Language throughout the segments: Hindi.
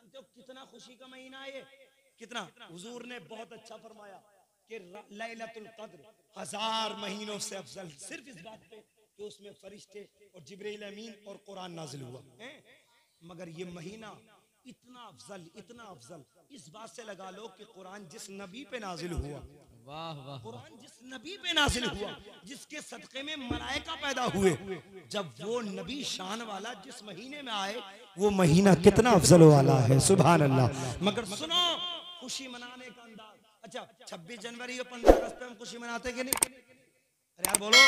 जानते हो कितना खुशी का महीना है ये, कितना। हुजूर ने बहुत अच्छा फरमाया कि लैलतुल क़द्र 1000 महीनों से अफजल, सिर्फ इस बात पे कि उसमें फरिश्ते और जिब्रील अमीन और कुरान नाजिल हुआ है। मगर ये महीना इतना अफजल इस बात से लगा लो कि कुरान जिस नबी पे नाजिल हुआ, वाह वाह, कुरान जिस नबी पे नाजिल हुआ, जिसके सदक़े में मलाइका पैदा हुए, जब वो नबी शान वाला जिस महीने में आए, वो महीना कितना अफजल वाला है, सुभान अल्लाह। मगर सुनो, खुशी मनाने का अंदाज। अच्छा, 26 जनवरी और 15 अगस्त पे हम खुशी मनाते कि नहीं? अरे यार बोलो,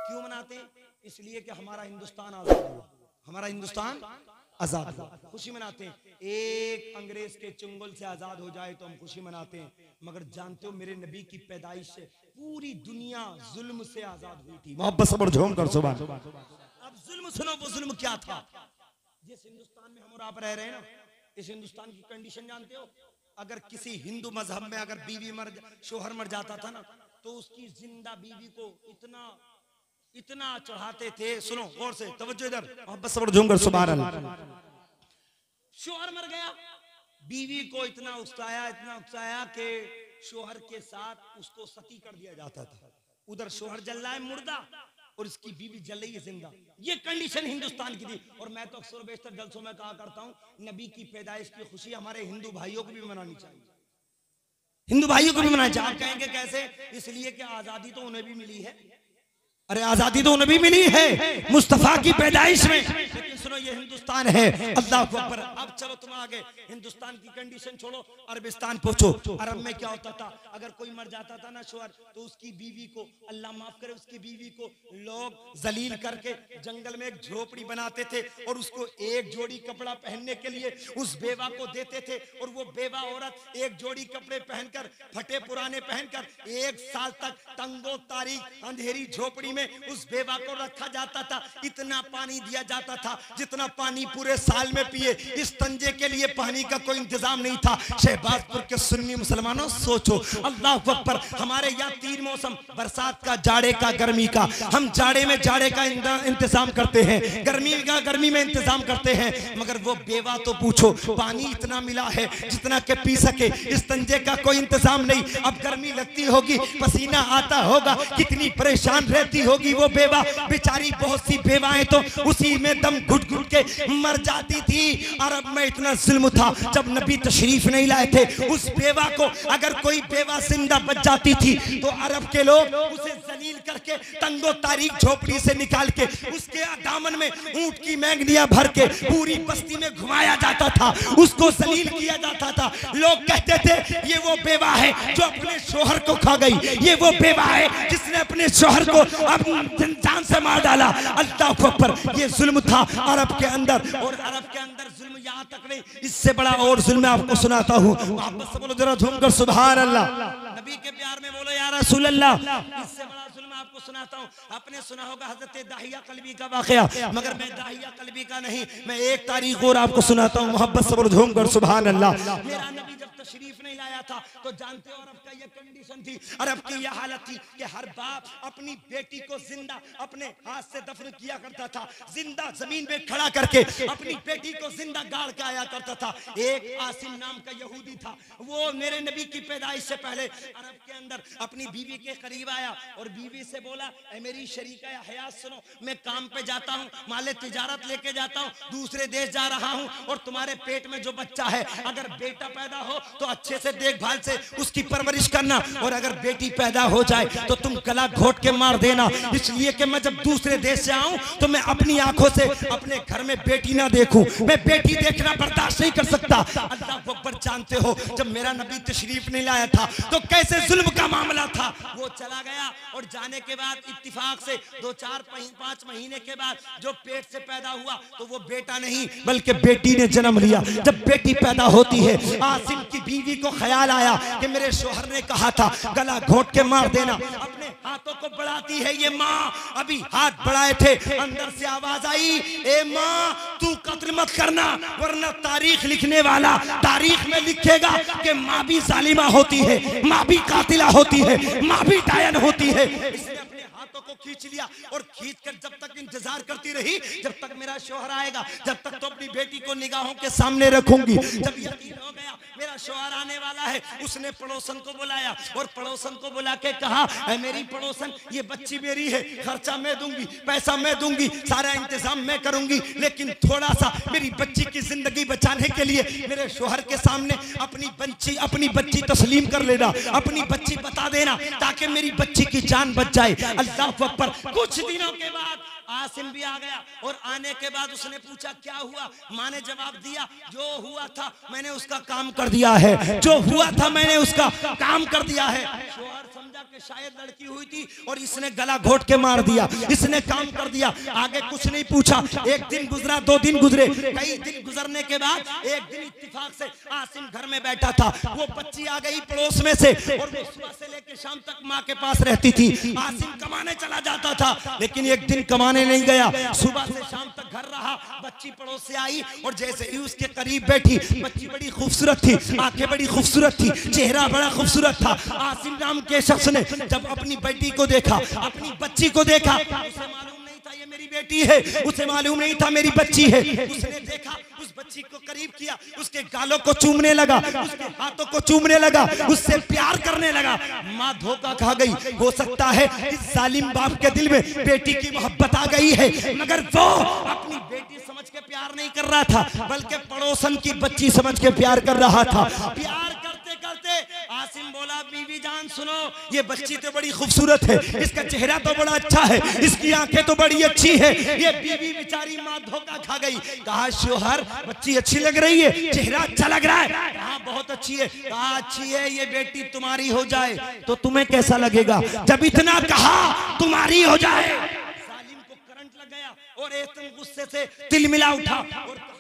क्यों मनाते? इसलिए कि हमारा हिंदुस्तान आजाद हुआ, हमारा हिंदुस्तान आजाद हुआ, खुशी मनाते हैं। एक अंग्रेज के चुंगल से आजाद हो जाए तो हम खुशी मनाते हैं। मगर जानते हो मेरे नबी की पैदाइश से पूरी दुनिया जुल्म से आजाद हुई थी। मोहब्बत सब्र झूम कर सुभान। अब जुल्म सुनो, वो जुल्म क्या था? जिस हिंदुस्तान में हम और आप रह रहे हैं ना, इस हिंदुस्तान की कंडीशन जानते हो? अगर किसी हिंदू मजहब में अगर बीवी शोहर मर जाता था ना, तो उसकी जिंदा बीवी को इतना चढ़ाते थे। सुनो गौर से, तवज्जो इधर, मोहब्बत सब्र झूम कर सुभान अल्लाह। शोहर मर गया, बीवी को इतना उकसाया कि शोहर के साथ उसको सती कर दिया जाता था। उधर शोहर जल रहा है मुर्दा और इसकी बीवी जल रही है जिंदा। ये कंडीशन हिंदुस्तान की थी। और मैं तो अक्सर बेशतर जलसों में कहा करता हूँ, नबी की पैदाइश की खुशी हमारे हिंदू भाइयों को भी मनानी चाहिए, हिंदू भाइयों को भी मनाना चाहिए। आप कहेंगे कैसे? इसलिए कि आजादी तो उन्हें भी मिली है। अरे आजादी तो उन्हें भी मिली है मुस्तफा की पैदाइश में, लेकिन सुनो ये हिंदुस्तान है। अल्लाह अकबर। अब चलो तुम आगे, हिंदुस्तान की कंडीशन छोड़ो, अरबिस्तान पहुंचो। अरब में क्या होता था? अगर कोई मर जाता था ना शोहर, तो उसकी बीवी को, अल्लाह माफ करे, उसकी बीवी को लोग जलील करके जंगल में एक झोपड़ी बनाते थे और उसको एक जोड़ी कपड़ा पहनने के लिए उस बेवा को देते थे। और वो बेवा औरत एक जोड़ी कपड़े पहनकर, फटे पुराने पहनकर 1 साल तक तंगो तारीख अंधेरी झोपड़ी में उस बेवा को रखा जाता था। इतना पानी दिया जाता था जितना पानी पूरे साल में पिए। इस तंजे के लिए पानी का कोई इंतजाम नहीं था। शहबाजपुर के सुन्नी मुसलमानों सोचो, अल्लाह अकबर। हमारे यहाँ 3 मौसम, बरसात का, जाड़े का, गर्मी का। हम जाड़े में जाड़े का इंतजाम करते हैं, गर्मी का गर्मी में इंतजाम करते हैं। मगर वो बेवा तो पूछो, पानी इतना मिला है जितना के पी सके, इस तंजे का कोई इंतजाम नहीं। अब गर्मी लगती होगी, पसीना आता होगा, कितनी परेशान रहती होगी वो बेवा बेचारी। बहुत सी बेवाएं तो उसी में दम घुट घुट के मर जाती थी। अरब में इतना जुल्म था, जब नबी तशरीफ नहीं लाए थे, उस बेवा को अगर कोई बेवा जिंदा बच जाती थी तो अरब के लोग उसे जलील करके तंगो तारीख झोपड़ी से निकाल के उसके दामन में ऊंट की मैंगनियां भर के पूरी बस्ती में घुमाया जाता था, उसको जलील किया जाता था। लोग कहते थे ये वो बेवा है जो अपने शोहर को खा गई, ये वो बेवा है जिसने अपने शोहर को जान से मार डाला। अल्लाह अकबर। ये जुल्म था अरब के अंदर। और अरब के अंदर जुल्म यहाँ तक नहीं, इससे बड़ा और जुल्म मैं आपको सुनाता हूँ। वापस से बोलो जरा झूम कर सुभान अल्लाह। नबी के प्यार में बोलो या रसूल अल्लाह। इससे बड़ा जुल्म आपको सुनाता हूँ। आपने सुना होगा हजरत दाहिया कल्बी का वाकया, मगर मैं दाहिया कल्बी का नहीं, मैं एक तारीख और आपको सुनाता हूँ। मोहब्बत से बोलो झूम कर सुभान अल्लाह। मेरा नबी जब तशरीफ नहीं लाया था तो जानते हो अरब का ये कंडीशन थी, अरब की यह हालत थी कि हर बाप अपनी बेटी को जिंदा अपने हाथ से दफन किया करता था, जिंदा जमीन पे खड़ा करके अपनी बेटी को जिंदा गाड़ के आया करता था। एक आसिम नाम का यहूदी था, वो मेरे नबी की पैदाइश से पहले अरब के अंदर अपनी बीवी के करीब आया और बीवी से बोला, ऐ मेरी शरीका या हयात सुनो, मैं काम पे जाता हूँ, माले तिजारत लेके जाता हूँ, दूसरे देश जा रहा हूँ, और तुम्हारे पेट में जो बच्चा है अगर बेटा पैदा हो तो अच्छे से देखभाल से उसकी परवरिश करना, और अगर बेटी पैदा हो जाए तो तुम गला घोट के मार देना, इसलिए कि मैं जब दूसरे देश से आऊं तो मैं अपनी आंखों से अपने घर में बेटी ना देखूं, मैं बेटी देखना बर्दाश्त नहीं कर सकता। अल्लाह अकबर। जानते हो जब मेरा नबी तशरीफ नहीं लाया था तो कैसे जुल्म का मामला था। वो चला गया और जाने के बाद इत्तिफाक से 2-4-5 महीने के बाद जो पेट से पैदा हुआ तो वो बेटा नहीं बल्कि बेटी ने जन्म लिया। जब बेटी पैदा होती है, आसिम की बीवी को ख्याल आया कि मेरे शोहर ने कहा था गला घोट के मार देना, अपने हाथों को बढ़ाती है ये माँ, अभी हाथ बढ़ाए थे, अंदर से आवाज आई, ए माँ तू कत्ल मत करना वरना तारीख लिखने वाला तारीख में लिखेगा कि माँ भी जालिमा होती है, माँ भी कातिला होती है, माँ भी डायन होती है। इसने अपने हाथों हाथों को खींच लिया और खींच कर जब तक इंतजार करती रही जब तक मेरा शौहर आएगा, जब तक तो अपनी बेटी को निगाहों के सामने रखूंगी। जब यकीन हो गया मेरा शौहर आने वाला है, उसने पड़ोसन को बुलाया और पड़ोसन को बुला के कहा, मेरी पड़ोसन ये बच्ची मेरी है, खर्चा मैं दूंगी, पैसा मैं दूंगी, सारा इंतजाम मैं करूंगी, लेकिन थोड़ा सा मेरी बच्ची की जिंदगी बचाने के लिए मेरे शौहर के सामने अपनी बच्ची तस्लीम कर लेना, अपनी बच्ची बता देना ताकि मेरी बच्ची की जान बच जाए। अल्लाह अकबर। कुछ दिनों के बाद आसिम भी आ गया और आने के बाद उसने पूछा क्या हुआ। माँ ने जवाब दिया, जो हुआ था मैंने उसका काम कर दिया है, जो हुआ था मैंने उसका काम कर दिया है। शौहर समझा कि शायद लड़की हुई थी और इसने गला घोट के मार दिया, इसने काम कर दिया, आगे कुछ नहीं पूछा। एक दिन गुजरा, 2 दिन गुजरे, कई दिन गुजरने के बाद एक दिन इत्तेफाक से आसिम घर में बैठा था, वो बच्ची आ गई पड़ोस में से और वो सुबह से लेकर शाम तक माँ के पास रहती थी। आसिम कमाने चला जाता था, लेकिन एक दिन कमाने नहीं गया, सुबह से शाम तक घर रहा। बच्ची पड़ोस से आई और जैसे ही उसके करीब बैठी, बच्ची बड़ी खूबसूरत थी, आंखें बड़ी खूबसूरत थी, चेहरा बड़ा खूबसूरत था। आसिम नाम के शख्स ने जब अपनी बेटी को देखा, अपनी बच्ची को देखा, उसे मालूम नहीं था ये मेरी बेटी है, उसे मालूम नहीं था मेरी बच्ची है। उसने देखा, उस बच्ची को करीब किया, उसके गालों को चूमने लगा, उसके हाथों को चूमने लगा, उससे प्यार करने लगा। माँ धोखा खा गई। हो सकता है इस जालिम बाप के दिल में बेटी की मोहब्बत आ गई है, मगर वो अपनी बेटी समझ के प्यार नहीं कर रहा था, बल्कि पड़ोसन की बच्ची समझ के प्यार कर रहा था। प्यार करते करते आसिम बोला, बीवी जान सुनो, ये बच्ची तो बड़ी खूबसूरत है, इसका चेहरा तो बड़ा अच्छा है, इसकी आंखें तो बड़ी अच्छी है। ये बीवी बेचारी माँ धोखा खा गई। कहा शौहर बच्ची अच्छी लग रही है, चेहरा अच्छा लग रहा है, कहा बहुत अच्छी है, कहा अच्छी है, ये बेटी तुम्हारी हो जाए तो तुम्हें कैसा लगेगा। जब इतना कहा तुम्हारी हो जाए, सालिम को करंट लग गया और एकदम गुस्से से तिलमिला उठा और कहा,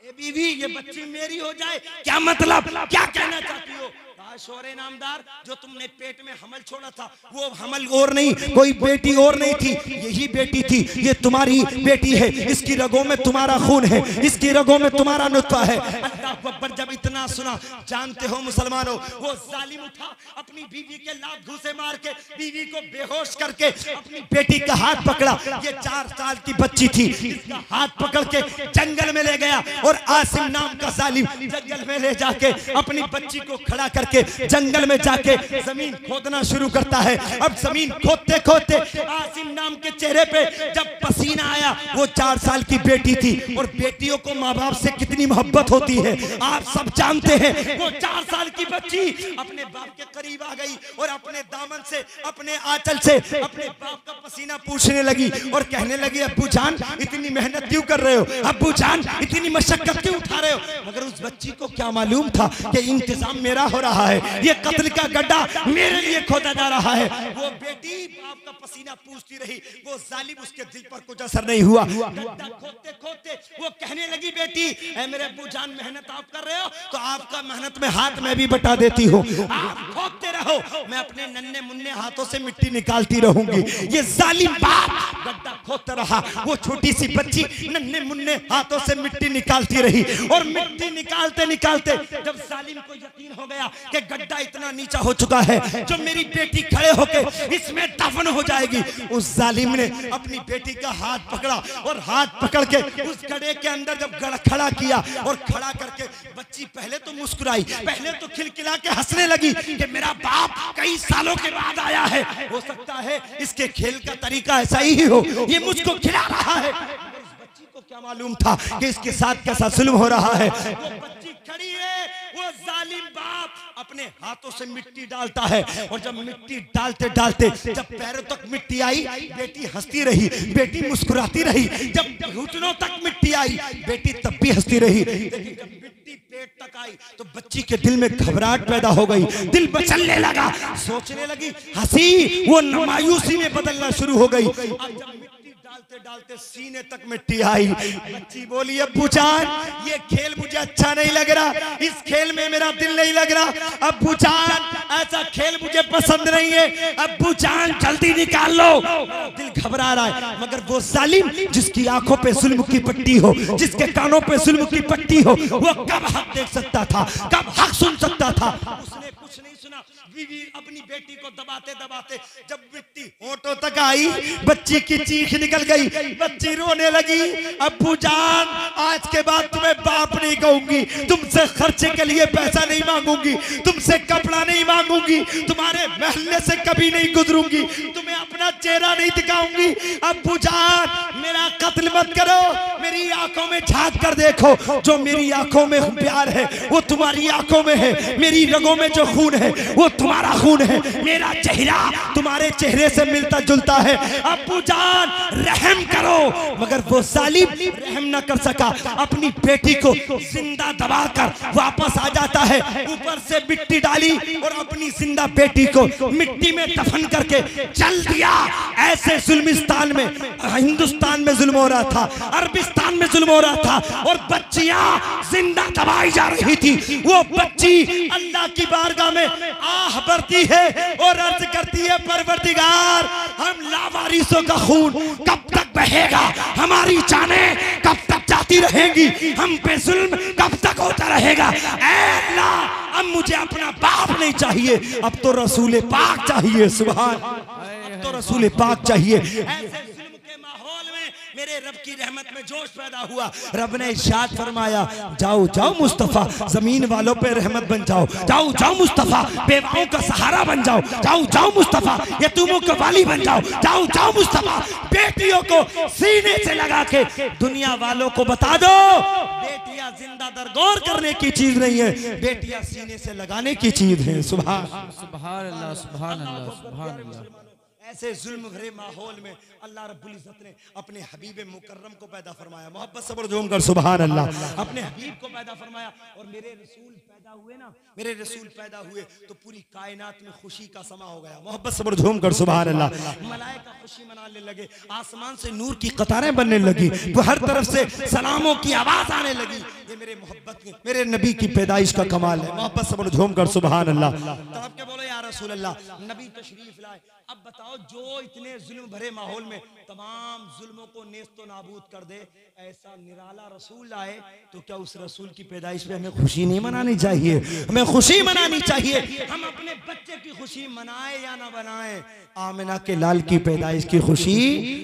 ए बीवी ये बच्ची मेरी हो जाए क्या मतलब, क्या कहना चाहती हो। शौहरे नामदार, जो तुमने पेट में हमल छोड़ा था वो हमल और नहीं, कोई बेटी और नहीं थी, यही बेटी थी, ये तुम्हारी बेटी है, इसकी रगों में तुम्हारा खून है, इसकी रगों में तुम्हारा नुत्फा है। अल्लाह अकबर। जब इतना सुना, जानते हो मुसलमानों, वो जालिम उठा, अपनी बीवी के लात घूंसे मार के बीवी को बेहोश करके अपनी बेटी का हाथ पकड़ा, ये 4 साल की बच्ची थी, इसका हाथ पकड़ के जंगल में ले गया और आसिम नाम का जालिम जंगल में ले जाके अपनी बच्ची को खड़ा करके जंगल में जाके जमीन खोदना शुरू करता है। अब जमीन खोदते खोदते आसिम नाम के चेहरे पे जब पसीना आया, वो 4 साल की बेटी थी और बेटियों को माँ बाप से कितनी मोहब्बत होती है आप सब जानते हैं। वो 4 साल की बच्ची अपने बाप के करीब आ गई और अपने दामन से, अपने आंचल से अपने बाप का पसीना पूछने लगी और कहने लगी, अब्बू जान इतनी मेहनत क्यों कर रहे हो, अब्बू जान इतनी मशक्कत क्यों उठा रहे हो। मगर उस बच्ची को क्या मालूम था कि इंतजाम मेरा हो रहा है, ये कत्ल का गड्ढा मेरे लिए खोदा जा रहा है। वो बेटी बाप का पसीना पूछती रही, वो जालिम उसके दिल पर कुछ असर नहीं हुआ। गड्ढा खोदते खोदते वो कहने लगी, बेटी ऐ मेरे अब्बू जान मेहनत आप कर रहे हो तो आपका मेहनत में हाथ मैं भी बटा देती हूँ, आप खोदते रहो, मैं अपने नन्हे मुन्ने हाथों से मिट्टी निकालती रहूंगी। ये जालिम बाप गड्ढा खोदता रहा, वो छोटी सी बच्ची नन्हे मुन्ने हाथों से मिट्टी निकालती रही और मिट्टी निकालते निकालते जब जालिम को यकीन हो गया कि गड्ढा इतना नीचा हो चुका है जो मेरी बेटी खड़े होकर इसमें दफन हो जाएगी, उस जालिम ने अपनी बेटी का हाथ पकड़ा और हाथ पकड़ के उस गड्ढे के अंदर जब खड़ा किया और खड़ा करके बच्ची पहले तो मुस्कुराई, पहले तो खिलखिला के हंसने लगी कि मेरा बाप कई सालों के बाद आया है, हो सकता है इसके खेल का तरीका ऐसा ही हो, ये मुझको खिला रहा है। बच्ची को क्या मालूम था कि इसके साथ कैसा जुल्म हो रहा है। वो बच्ची खड़ी है, वो जालिम बाप अपने हाथों से मिट्टी डालता है और जब मिट्टी डालते डालते जब पैरों तक मिट्टी आई, बेटी हंसती रही, बेटी मुस्कुराती रही, जब घुटनों तक मिट्टी आई बेटी तब भी हंसती रही, लेकिन जब मिट्टी पेट तक आई तो बच्ची के दिल में घबराहट पैदा हो गई, दिल मचलने लगा, सोचने लगी, हंसी वो मायूसी में बदलना शुरू हो गई। डालते डालते सीने तक मिट्टी आई, बच्ची बोली, अब्बू जान ये खेल मुझे अच्छा नहीं लग रहा, इस खेल में मेरा दिल नहीं लग रहा, अब्बू जान ऐसा खेल मुझे पसंद नहीं है, अब्बू जान जल्दी निकाल लो। दिल घबरा रहा है, मगर वो जालिम जिसकी आंखों पे जुल्म की पट्टी हो, जिसके कानों पे जुल्म की पट्टी हो, वो कब हक देख सकता था, कब हक सुन सकता था। उसने कुछ नहीं सुना। बीवी अपनी बेटी को दबाते दबाते जब मिट्टी होठों तक आई, बच्ची की चीख निकल गई, बच्ची रोने लगी। अब्बू जान, आज के बाद तुम्हें बाप नहीं कहूंगी, तुमसे खर्चे के लिए पैसा नहीं मांगूंगी, तुमसे कपड़ा नहीं मांगूंगी, तुम्हारे महल्ले से कभी नहीं गुजरूंगी, तुम्हें अपना चेहरा नहीं दिखाऊंगी। अब्बू जान, मेरा कत्ल मत करो, मेरी आंखों में झांक कर देखो, जो मेरी आंखों में प्यार है वो तुम्हारी आंखों में है, मेरी रगों में जो खून है वो तुम्हारा खून है, मेरा चेहरा तुम्हारे चेहरे से मिलता जुलता है। अब्बू जान, रहम करो। मगर वो जालिम रहम न कर सका, अपनी बेटी को जिंदा दबाकर वापस आ जाता है, ऊपर से मिट्टी डाली और अपनी जिंदा बेटी को मिट्टी में दफन करके चल दिया। ऐसे जुल्मिस्तान में, हिंदुस्तान में जुल्म हो रहा था, अरबिस्तान में जुल्म हो रहा था, और बच्चियां जिंदा दबाई जा रही थी। वो बच्ची अल्लाह की बारगाह में आह भरती है और अर्ज करती है, परवरदिगार, हम लावारिसों का खून कब तक बहेगा, हमारी जानें कब तक जाती रहेंगी, हम पे जुल्म कब तक होता रहेगा। ऐ अल्लाह, अब मुझे अपना बाप नहीं चाहिए, अब तो रसूल पाक चाहिए। सुभान, अब तो रसूल पाक चाहिए। ऐसे जुल्म के माहौल में मेरे रब की रहमत में जोश पैदा हुआ। रब ने इरशाद फरमाया, जाओ जाओ मुस्तफा, जमीन वालों पे रहमत बन जाओ, जाओ जाओ मुस्तफा, बेवाओं का सहारा बन जाओ, जाओ जाओ मुस्तफा, यतीमों का वाली बन जाओ, जाओ जाओ मुस्तफा, बेटियों को सीने से लगा के दुनिया वालों को बता दो, बेटियां जिंदा दरगोर करने की चीज नहीं है, बेटियां सीने से लगाने की चीज है। सुभान सुभान अल्लाह, सुभान अल्लाह, सुभान अल्लाह। ऐसे जुल्म भरे माहौल में अल्लाह रब्बुल इज्जत ने अपने हबीब मुकर्रम को पैदा फरमाया। मोहब्बत सब्र जोम कर सुभान अल्लाह। अपने हबीब को पैदा फरमाया और मेरे रसूल पैदा हुए ना, मेरे रसूल पैदा हुए तो पूरी कायनात में खुशी का समा हो गया। मोहब्बत सब्र जोम कर सुभान अल्लाह। मलाइका खुशी मनाने लगे, आसमान से नूर की कतारें बनने लगी, वो हर तरफ से सलामों की आवाज आने लगी। ये मेरे मोहब्बत के, मेरे नबी की पैदाइश का कमाल है। मोहब्बत सब्र जोम कर सुभान अल्लाह। तो आप क्या बोलो या रसूल अल्लाह, नबी तशरीफ लाए। अब बताओ, जो इतने जुल्म भरे माहौल में तमाम जुल्मों को नेस्तो नाबूद कर दे, ऐसा निराला रसूल आए, तो क्या उस रसूल की पैदाइश पे हमें खुशी नहीं मनानी चाहिए? हमें खुशी मनानी चाहिए। हम अपने बच्चे की खुशी मनाए या ना बनाए, आमिना के लाल की पैदाइश की खुशी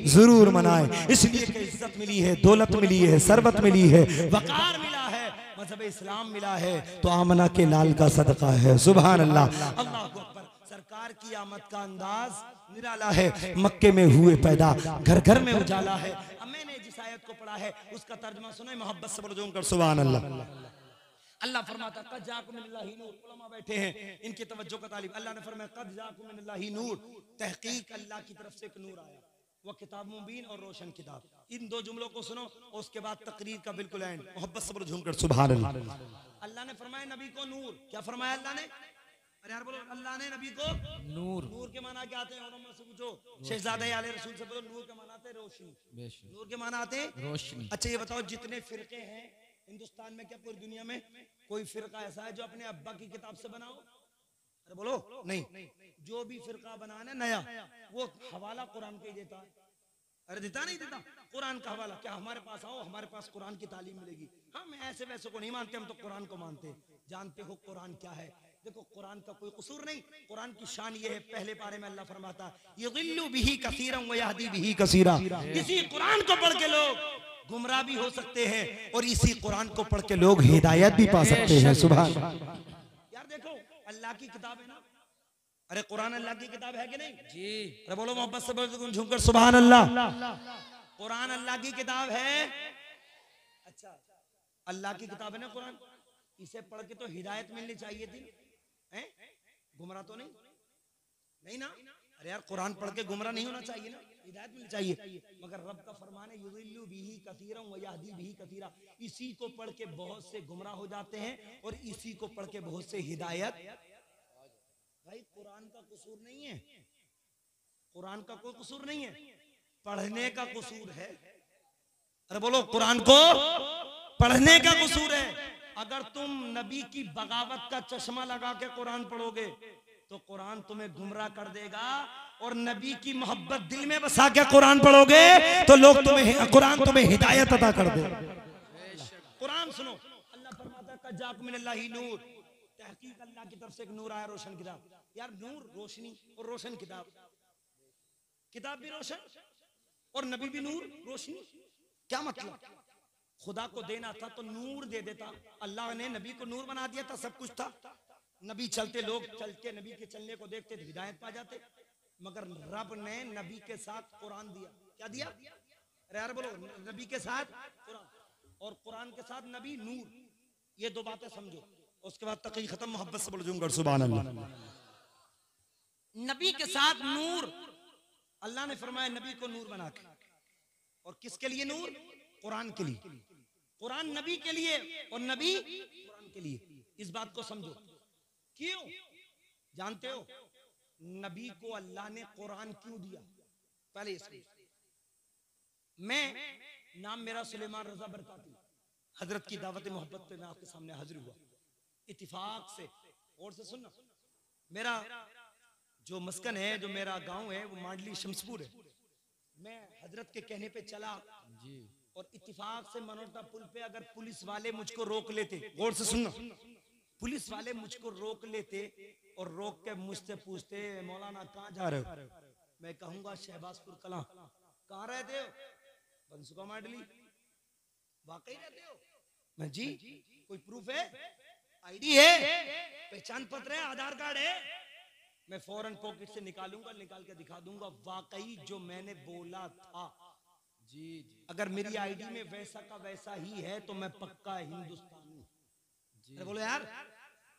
जरूर मनाए। इसलिए कि इज्जत मिली है, दौलत मिली है, सरबत मिली है, वकार मिला है, मजहब इस्लाम मिला है, तो आमिना के लाल का सदका है। सुभान अल्लाह, अल्लाह को अकबर। सरकार की आमद का अंदाज निराला है, मक्के में हुए पैदा, घर घर में उजाला है। अब मैंने जिस आयत को पढ़ा है उसका तर्जुमा सुने, मोहब्बत सब्र जोम कर सुभान अल्लाह। अल्लाह फरमाता कद जाकुम मिनल्लाहि नूर। उलमा बैठे हैं, इनकी तवज्जो का तालिब। अल्लाह ने फरमाया कद जाकुम मिनल्लाहि नूर, तहकीक अल्लाह की तरफ से एक नूर आया, वो किताब मुबीन और रोशन किताब। इन दो जुमलों को सुनो और उसके बाद तकरीर का बिल्कुल एंड। मोहब्बत सब्र जोम कर सुभान अल्लाह। अल्लाह ने फरमाया नबी को नूर। क्या फरमाया अल्लाह ने? अरे यार बोलो, अल्लाह ने नबी को नूर। नूर के माना क्या आते हैं? और से पूछो, शहजादे आले रसूल से बोलो, नूर के माना आते हैं रोशनी। नूर के माना आते हैं रोशनी। अच्छा ये बताओ, जितने फिरके हैं हिंदुस्तान में, क्या पूरी दुनिया में कोई फिरका ऐसा है जो अपने अब्बा की किताब से बनाओ? अरे बोलो नहीं। जो भी फिरका बनाना नया, वो हवाला कुरान के देता है। अरे देता नहीं देता कुरान का हवाला। क्या हमारे पास आओ, हमारे पास कुरान की तालीम मिलेगी। हम ऐसे वैसे को नहीं मानते, हम तो कुरान को मानते। जानते हो कुरान क्या है? देखो कुरान का कोई कसूर नहीं। कुरान की शान ये है, पहले पारे में अल्लाह फरमाता युदिल्लु बिही कसीरन व यहदी बिही कसीरा। इसी कुरान को पढ़ के लोग गुमराह भी हो सकते हैं और इसी कुरान को पढ़ के लोग हिदायत भी पा सकते हैं। सुभान। यार देखो, अल्लाह की किताब है ना। अरे कुरान अल्लाह की किताब है कि नहीं जी? अरे बोलो मोहब्बत से झुमकर सुभान अल्लाह। कुरान अल्लाह की किताब है। अच्छा, अल्लाह की किताब है ना कुरान, इसे पढ़ के तो हिदायत मिलनी चाहिए थी, हैं? गुमराह तो नहीं ना। अरे यार, कुरान पढ़ के गुमराह नहीं होना चाहिए ना, हिदायत मिलनी चाहिए। मगर रब का फरमान है युदिल्लु बिही कसीरन व यहदी बिही कसीरा। इसी को पढ़ के बहुत से गुमराह हो जाते हैं और इसी को पढ़ के बहुत से हिदायत। भाई कुरान का कसूर नहीं है, कुरान का कोई कसूर नहीं है, पढ़ने का कसूर है। अरे बोलो, कुरान को पढ़ने का कसूर है। अगर तुम नबी की बगावत का चश्मा लगा के कुरान पढ़ोगे तो कुरान तुम्हें गुमराह कर देगा, और नबी की मोहब्बत दिल में बसा के कुरान पढ़ोगे तो लोग तुम्हें, कुरान तुम्हें हिदायत अता कर देगा। कुरान सुनो, अल्लाह फरमाता है कद जाकुम मिनल्लाहि नूर, तहकीक अल्लाह की तरफ से एक नूर आया, रोशन किताब। यार नूर रोशनी और रोशन किताब, किताब भी रोशन और नबी भी नूर रोशनी, क्या मतलब? खुदा को देना था तो नूर दे देता, अल्लाह ने नबी को नूर बना दिया था, सब कुछ था। नबी चलते, लोग चल के नबी के चलने को देखते तो हिदायत पा जाते। मगर रब ने नबी के साथ कुरान दिया। क्या दिया? अरे यार बोलो, नबी के साथ कुरान और कुरान के साथ नबी नूर, ये दो बातें समझो। उसके बाद तकी खत्म, मोहब्बत से बोल दूंगा सुभान अल्लाह। नबी के साथ नूर, अल्लाह ने फरमाया नबी को नूर बना के, और किसके लिए नूर? कुरान के लिए। कुरान नबी के लिए और नबी कुरान के लिए। इस बात को समझो। क्यों? जानते हो नबी को अल्लाह ने कुरान क्यों दिया? पहले इसलिए, मैं, नाम मेरा सुलेमान रजा बरकाती, हजरत की दावत मोहब्बत पे मैं आपके सामने हाजिर हुआ इत्तिफाक से। और से सुनना, मेरा जो मस्कन है, जो मेरा गांव है, वो मांडली शमसपुर है। मैं हजरत के कहने पे चला जी, और इत्तिफाक से मनोरता पुल पे अगर पुलिस वाले मुझको रोक लेते, गौर से सुनना, पुलिस वाले मुझको रोक लेते और रोक के मुझसे पूछते मौलाना कहाँ जा रहे हो, मैं कहूंगा शहबाजपुर कला। कहाँ रहते हो? बंसुका मांडली। वाकई रहते हो? मैं जी, कोई प्रूफ है? आईडी है, पहचान पत्र है, आधार कार्ड है? मैं फौरन पॉकेट से निकालूंगा, निकाल के दिखा दूंगा वाकई जो मैंने बोला था। जी जी, अगर मेरी आईडी में वैसा का वैसा ही है तो मैं पक्का हिंदुस्तानी। अरे बोलो यार,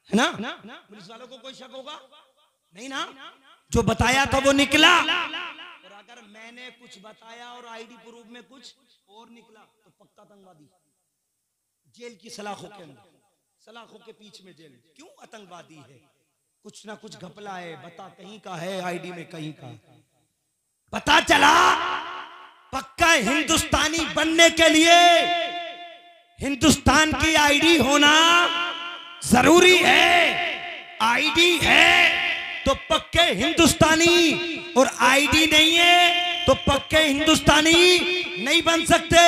है ना? पुलिस वालों को कोई शक होगा नहीं ना? जो बताया था वो निकला, और अगर मैंने कुछ बताया और आईडी प्रूफ में कुछ और निकला तो पक्का आतंकवादी। जेल की सलाखों के अंदर, सलाखों के पीछे में जेल। क्यों आतंकवादी है? कुछ ना कुछ घपला है, बता कहीं का है, आईडी में कहीं का। पता चला पक्का हिंदुस्तानी बनने के लिए हिंदुस्तान की आईडी होना जरूरी है। आईडी है तो पक्के हिंदुस्तानी, और आईडी नहीं है तो पक्के हिंदुस्तानी नहीं बन सकते।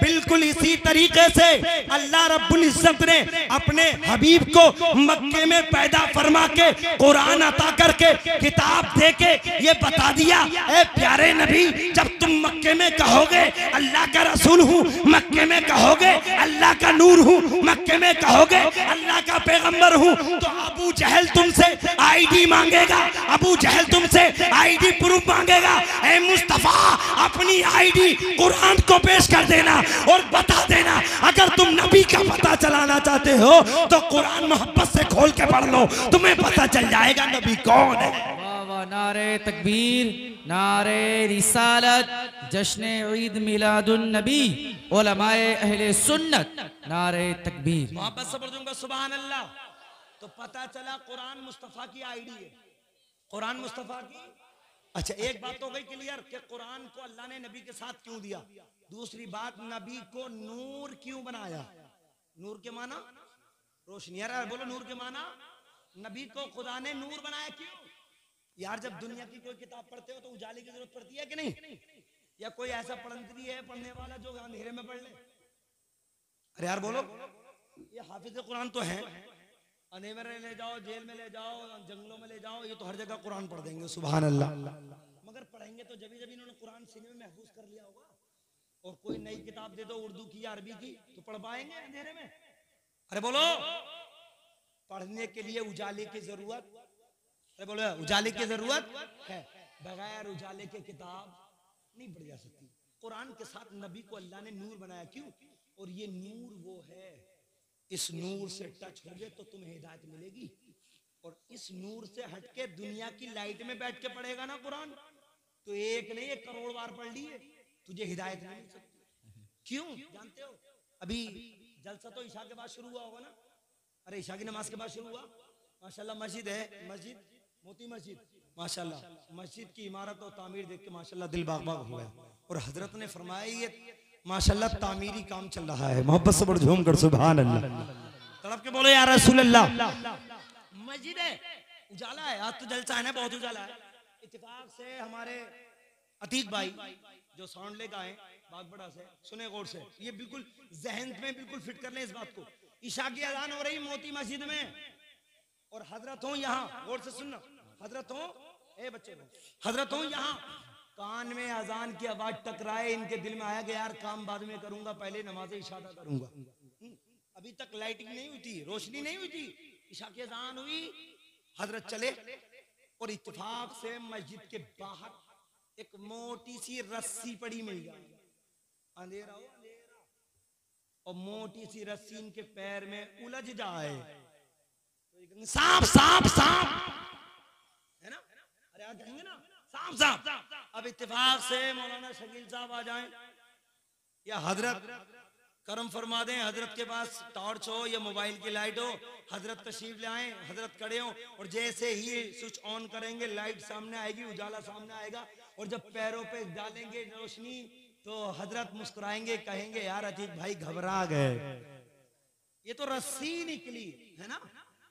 बिल्कुल इसी तरीके से अल्लाह रब्बुल इज्जत ने अपने हबीब को मक्के में पैदा फरमा के कुरान अता करके किताब दे के ये बता दिया, ए प्यारे नबी, जब तुम मक्के में कहोगे अल्लाह का रसूल हूँ, मक्के में कहोगे अल्लाह का नूर हूँ, मक्के में कहोगे अल्लाह का पैगंबर हूँ, तो अबू जहल तुमसे आईडी मांगेगा, अबू जहल तुमसे आईडी प्रूफ मांगेगा। ए मुस्तफा, अपनी आईडी कुरान को पेश कर देना और बता देना। अगर तुम नबी का पता चलाना चाहते हो तो कुरान मोहब्बत से खोल के पढ़ लो, तुम्हें पता चल जाएगा नबी कौन है। वाह वाह, नारे तकबीर, नारे रिसालत, जश्न ईद मिलादुन नबी, उलमाए अहले सुन्नत, नारे तकबीर। मोहब्बत से पढ़ दूंगा सुभान अल्लाह। तो पता चला कुरान मुस्तफा की आईडी है, कुरान मुस्तफा की। अच्छा, एक बात तो गई क्लियर कि कुरान को अल्लाह ने नबी के साथ क्यों दिया। दूसरी बात, नबी को नूर क्यों बनाया? नूर के माना रोशनी। यार बोलो, नूर के माना, नबी को खुदा ने नूर बनाया क्यों? यार जब दुनिया की कोई किताब पढ़ते हो तो उजाले की जरूरत पड़ती है कि नहीं? या कोई ऐसा पढ़ंतरी है पढ़ने वाला जो अंधेरे में पढ़ ले? अरे यार बोलो, ये हाफिज कुरान तो है, अंधेरे में ले जाओ, जेल में ले जाओ, जंगलों में ले जाओ, ये तो हर जगह कुरान पढ़ देंगे सुभान अल्लाह। मगर पढ़ेंगे तो जब इन्होंने कुरान सीने में महफूज कर लिया होगा। और कोई नई किताब दे दो उर्दू की या अरबी की तो पढ़ पाएंगे अंधेरे में? अरे बोलो, पढ़ने के लिए उजाले की जरूरत, अरे बोलो उजाले की जरूरत है। बगैर उजाले के किताब नहीं पढ़ी जा सकती। कुरान के साथ नबी को अल्लाह ने नूर बनाया क्यों? और ये नूर वो है, इस नूर से टच होगे तो तुम्हें हिदायत मिलेगी। और इस नूर से हटके दुनिया की लाइट में बैठ के पढ़ेगा ना कुरान, तो एक नहीं 1 करोड़ बार पढ़ लिए, तुझे हिदायत नहीं मिल सकती। क्यों जानते हो? अभी जलसा तो ईशा के बाद शुरू हुआ होगा ना? अरे ईशा की नमाज के बाद शुरू हुआ। माशाल्लाह मस्जिद है, मस्जिद मोती मस्जिद, माशाल्लाह मस्जिद की इमारत और तामीर देख के माशाल्लाह दिल बाग बाग हो गया। और हजरत ने फरमाया ये माशाल्लाह तामीरी काम चल रहा है। मोहब्बत से बढ़ झूम कर सुभान अल्लाह, तड़प के बोलो या रसूल अल्लाह। मस्जिद है, उजाला है, आज तो जलसा है ना, बहुत उजाला है। इत्तेफाक से हमारे अतीक भाई जो साउंड लेकर आए बागबड़ा से, सुने गौर से, ये बिल्कुल जहन में बिल्कुल फिट कर ले इस बात को। ईशा की अजान हो रही मोती मस्जिद में, और हजरत हो यहाँ, गौर से सुनना, हजरत हो, ए बच्चे को, हजरत हो यहाँ, कान में अजान की आवाज टकराए, इनके दिल में आया कि यार काम बाद में करूंगा, पहले नमाज इशा अदा करूंगा। अभी तक लाइटिंग नहीं हुई थी, रोशनी नहीं हुई थी, इशा की अजान हुई, हजरत चले और इत्तेफाक से मस्जिद के बाहर एक मोटी सी रस्सी पड़ी मिल जाए, अंधेरा हो अंधेरा, और मोटी सी रस्सी इनके पैर में उलझ जाए, सांप सांप सांप, है ना, अरे आप कहेंगे ना सांप सांप। अब इत्तेफाक से मौलाना शकील साहब आ जाएं या हजरत करम फरमा दें, हजरत के पास टॉर्च हो या मोबाइल की लाइट हो, हजरत तशरीफ ले आए, हजरत खड़े हो, और जैसे ही स्विच ऑन करेंगे लाइट सामने आएगी, उजाला सामने आएगा, और जब पैरों पे डालेंगे रोशनी तो हजरत मुस्कुराएंगे, कहेंगे यार अतीक भाई घबरा गए, ये तो रस्सी निकली है ना।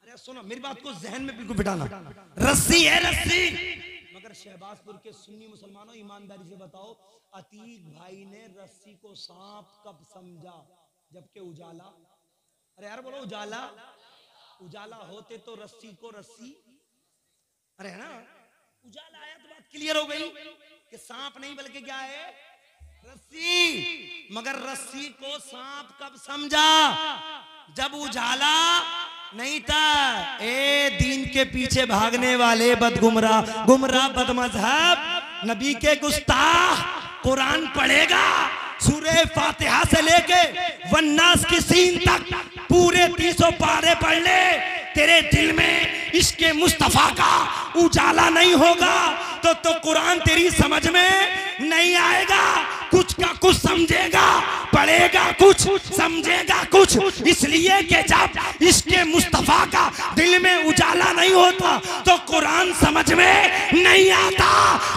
अरे सुनो मेरी बात को जहन में बिल्कुल बिठाना, रस्सी है रस्सी। मगर शहबाजपुर के सुन्नी मुसलमानों ईमानदारी से बताओ, अतीक भाई ने रस्सी को सांप कब समझा, जबकि उजाला, अरे यार बोलो उजाला, उजाला होते तो रस्सी को रस्सी, अरे है ना, उजाला आया तो बात क्लियर हो गई कि सांप नहीं बल्कि क्या है, रस्सी। मगर रस्सी को सांप कब समझा, जब उजाला नहीं था। ए दीन के पीछे भागने वाले बदगुमराह, गुमराह बदमजहब, नबी के गुस्ताख, कुरान पढ़ेगा सूरह फातिहा से लेके वन्नास की सीन तक पूरे 300 पारे पढ़ ले, तेरे दिल में इसके मुस्तफा का उजाला नहीं होगा तो कुरान तेरी समझ में नहीं आएगा। कुछ का कुछ समझेगा, पढ़ेगा कुछ, समझेगा कुछ, इसलिए कि जब इसके मुस्तफा का दिल में उजाला नहीं होता तो कुरान समझ में नहीं आता।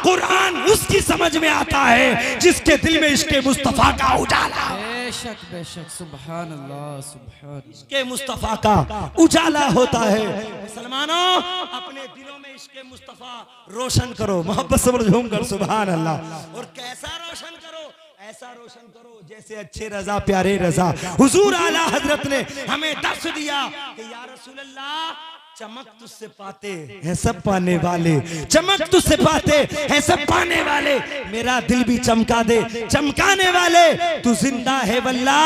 कुरान उसकी समझ में आता है जिसके दिल में इसके मुस्तफा का उजाला, बेशक बेशक, सुभान अल्लाह सुभान, इसके मुस्तफा का उजाला होता है। मुसलमानों अपने दिलों में इसके मुस्तफा रोशन करो, मोहब्बत से झूम कर सुभान अल्लाह। और कैसा रोशन करो, ऐसा रोशन करो जैसे अच्छे रजा प्यारे रजा। हुजूर आला हजरत ने हमें दर्श दिया कि या रसूल अल्लाह, चमक तुझसे पाते हैं सब पाने वाले, चमक तुझसे पाते हैं सब पाने वाले, मेरा दिल भी चमका दे चमकाने वाले, तू जिंदा है वल्ला,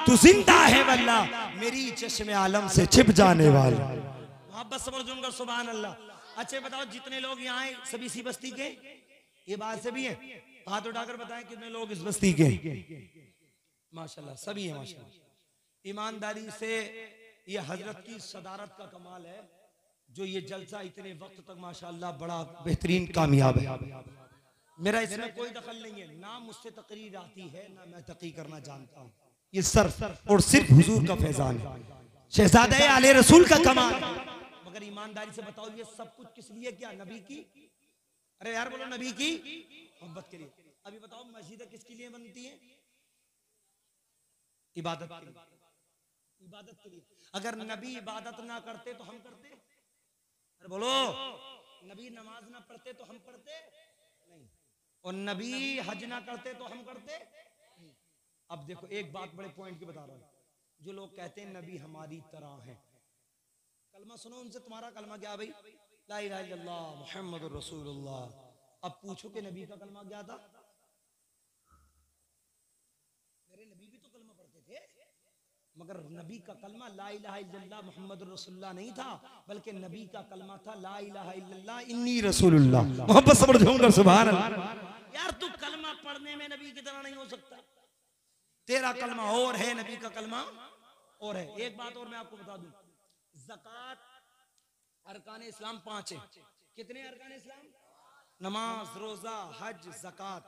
तू जिंदा है वल्ला, मेरी चश्मे आलम से छिप जाने वाले। मोहब्बत से बोलो सुभान अल्लाह। अच्छा बताओ जितने लोग यहाँ आए सभी इसी बस्ती के, ये बात से भी है, हाथ उठाकर बताएं कितने लोग इस बस्ती के। माशाल्लाह सभी है माशाल्लाह। ईमानदारी से ये हजरत की सदारत का कमाल है जो ये जलसा इतने वक्त तक माशाल्लाह बड़ा बेहतरीन कामयाब है। मेरा इसमें कोई दखल नहीं है, ना मुझसे तकरीर आती है ना मैं तकी करना जानता हूँ, ये सिर्फ और सिर्फ हुजूर का फैजान है, शहजादे आले रसूल का कमाल। मगर ईमानदारी से बताओ ये सब कुछ किस लिए, क्या नबी की, अरे यार बोलो नबी की मोहब्बत के लिए। अभी बताओ मस्जिद किसके लिए बनती है, इबादत के लिए, इबादत के लिए। अगर नबी इबादत ना करते तो हम करते, अरे बोलो नबी नमाज ना पढ़ते तो हम पढ़ते नहीं, और नबी हज ना करते तो हम करते नहीं। अब देखो एक बात बड़े पॉइंट की बता रहा हूं, जो लोग कहते हैं नबी हमारी तरह है, कलमा सुनो उनसे, तुम्हारा कलमा क्या भाई, ला इलाहा इल्लल्लाह मुहम्मदुर रसूलुल्लाह। अब पूछो कि नबी का कलमा क्या था, मेरे नबी भी तो कलमा पढ़ते थे, मगर नबी का कलमा ला इलाहा इल्लल्लाह मुहम्मदुर रसूलुल्लाह नहीं था, बल्कि नबी का कलमा था ला इलाहा इल्लल्लाह इन्नी रसूलुल्लाह। मोहब्बत से बोलो सुभान अल्लाह। यार तू कलमा पढ़ने में नबी की तरह नहीं हो सकता, तेरा कलमा और है, नबी का कलमा और है। एक बात और मैं आपको बता दूं, ज़कात अरकान इस्लाम 5 है। कितने अरकान इस्लाम, नमाज रोजा हज ज़कात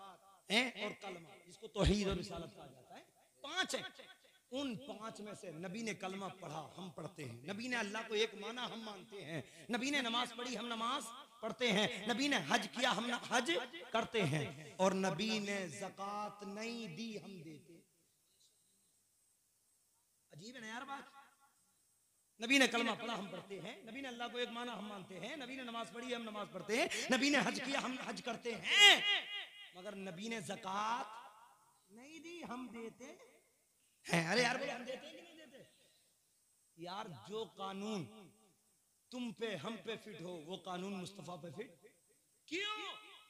हैं और कलमा, जिसको तौहीद और रिसालत कहा जाता है, 5 है। उन 5 में से नबी ने कलमा पढ़ा, हम पढ़ते हैं, नबी ने अल्लाह को एक माना, हम मानते हैं, नबी ने नमाज पढ़ी, हम नमाज पढ़ते हैं, नबी ने हज किया, हम हज करते हैं, और नबी ने ज़कात नहीं दी, हम देते। अजीब है ना यार बात, नबी ने कलमा पढ़ा, हम पढ़ते हैं, नबी ने अल्लाह को एक माना, हम मानते हैं, नबी ने नमाज पढ़ी, हम नमाज पढ़ते हैं, नबी ने हज किया, हम हज करते हैं, मगर नबी ने ज़कात नहीं दी, हम देते हैं। अरे यार बोलो हम देते हैं कि नहीं देते? यार जो कानून तुम पे हम पे फिट हो, वो कानून मुस्तफा पे फिट क्यों?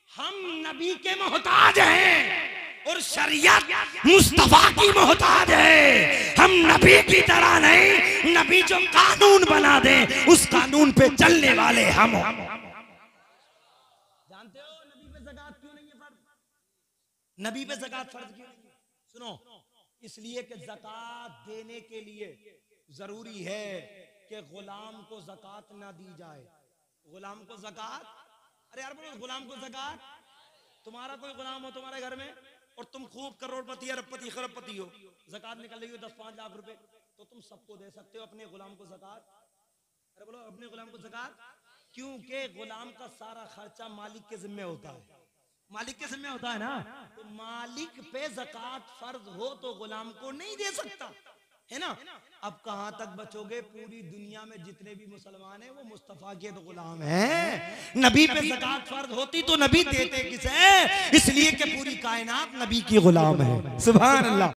हम नबी के मोहताज हैं और शरीयत मुस्तफा की मोहताज है। हम नबी की तरह नहीं, नबी जो कानून बना दे उस कानून पे चलने वाले हम। जानते हो नबी पे ज़कात क्यों नहीं है फर्ज? नबी पे ज़कात फर्ज क्यों नहीं है? सुनो, इसलिए कि ज़कात देने के लिए जरूरी है कि गुलाम को ज़कात ना दी जाए। गुलाम को ज़कात, अरे यार बोलो गुलाम को ज़कात। तुम्हारा कोई गुलाम हो तुम्हारे घर में और तुम खूब करोड़पति अरबपति खरबपति हो, ज़कात निकल रही हो 10-5 लाख रुपए, तो तुम सबको दे सकते हो, अपने गुलाम को ज़कात। अरे बोलो अपने गुलाम को ज़कात, क्योंकि गुलाम का सारा खर्चा मालिक के जिम्मे होता है। मालिक के जिम्मे होता है ना, तो मालिक पे ज़कात फर्ज हो तो गुलाम को नहीं दे सकता है ना। अब कहां तक बचोगे? पूरी दुनिया में जितने भी मुसलमान हैं वो मुस्तफा के तो गुलाम हैं। नबी पे ज़कात फर्ज होती तो नबी देते किसे? इसलिए कि पूरी कायनात नबी की गुलाम है। सुभान अल्लाह।